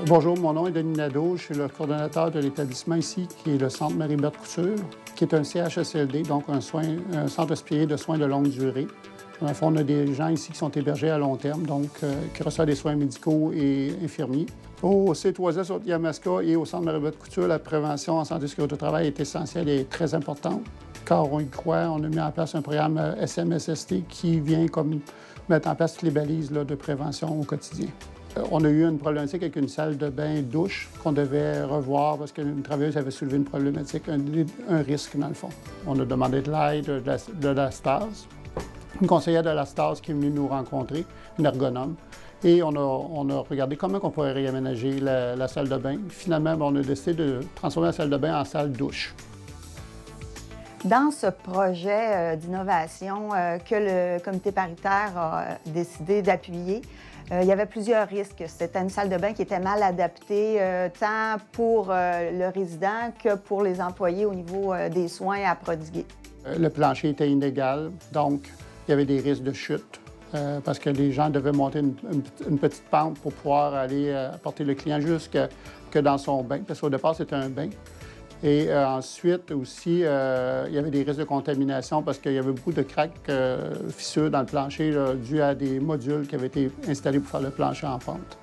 Bonjour, mon nom est Denis Nadeau. Je suis le coordonnateur de l'établissement ici, qui est le Centre Marie-Berthe Couture, qui est un CHSLD, donc un centre hospitalier de soins de longue durée. Dans le fond, on a des gens ici qui sont hébergés à long terme, donc qui reçoivent des soins médicaux et infirmiers. Au C3S au Yamaska et au Centre Marie-Berthe Couture, la prévention en santé et sécurité au travail est essentielle et très importante. Car on y croit, on a mis en place un programme SMSST qui vient comme mettre en place toutes les balises là, de prévention au quotidien. On a eu une problématique avec une salle de bain-douche qu'on devait revoir parce qu'une travailleuse avait soulevé une problématique, un risque dans le fond. On a demandé de l'aide de la STAS, une conseillère de la STAS qui est venue nous rencontrer, une ergonome. Et on a regardé comment on pourrait réaménager la salle de bain. Finalement, on a décidé de transformer la salle de bain en salle douche. Dans ce projet d'innovation que le comité paritaire a décidé d'appuyer, il y avait plusieurs risques. C'était une salle de bain qui était mal adaptée tant pour le résident que pour les employés au niveau des soins à prodiguer. Le plancher était inégal, donc il y avait des risques de chute parce que les gens devaient monter une petite pente pour pouvoir aller apporter le client jusque dans son bain, parce qu'au départ, c'était un bain. Et ensuite aussi, il y avait des risques de contamination parce qu'il y avait beaucoup de craques, fissures dans le plancher dû à des modules qui avaient été installés pour faire le plancher en pente.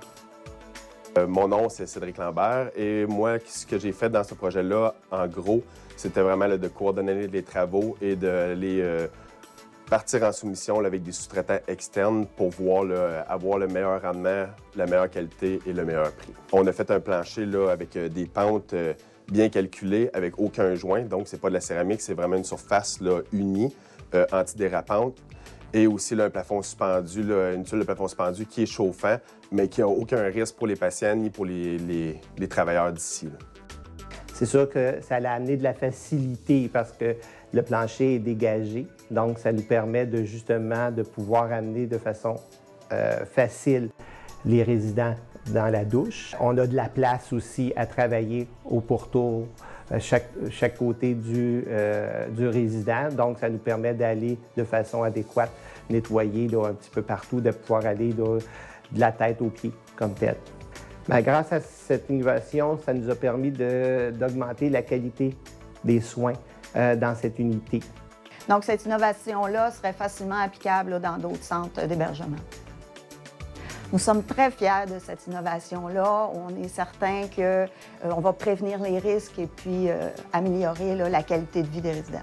Mon nom, c'est Cédric Lambert et moi, ce que j'ai fait dans ce projet-là, en gros, c'était vraiment de coordonner les travaux et de les partir en soumission là, avec des sous-traitants externes pour pouvoir avoir le meilleur rendement, la meilleure qualité et le meilleur prix. On a fait un plancher là, avec des pentes bien calculé, avec aucun joint. Donc, c'est pas de la céramique, c'est vraiment une surface là, unie, antidérapante. Et aussi là, un plafond suspendu, là, une tuile de plafond suspendu qui est chauffant, mais qui n'a aucun risque pour les patients ni pour les travailleurs d'ici. C'est sûr que ça allait amener de la facilité parce que le plancher est dégagé. Donc, ça nous permet de justement de pouvoir amener de façon facile les résidents dans la douche. On a de la place aussi à travailler au pourtour, chaque côté du résident. Donc, ça nous permet d'aller de façon adéquate, nettoyer là, un petit peu partout, de pouvoir aller là, de la tête aux pieds comme tel. Mais grâce à cette innovation, ça nous a permis d'augmenter la qualité des soins dans cette unité. Donc, cette innovation-là serait facilement applicable là, dans d'autres centres d'hébergement. Nous sommes très fiers de cette innovation-là. On est certain qu'on va prévenir les risques et puis améliorer là, la qualité de vie des résidents.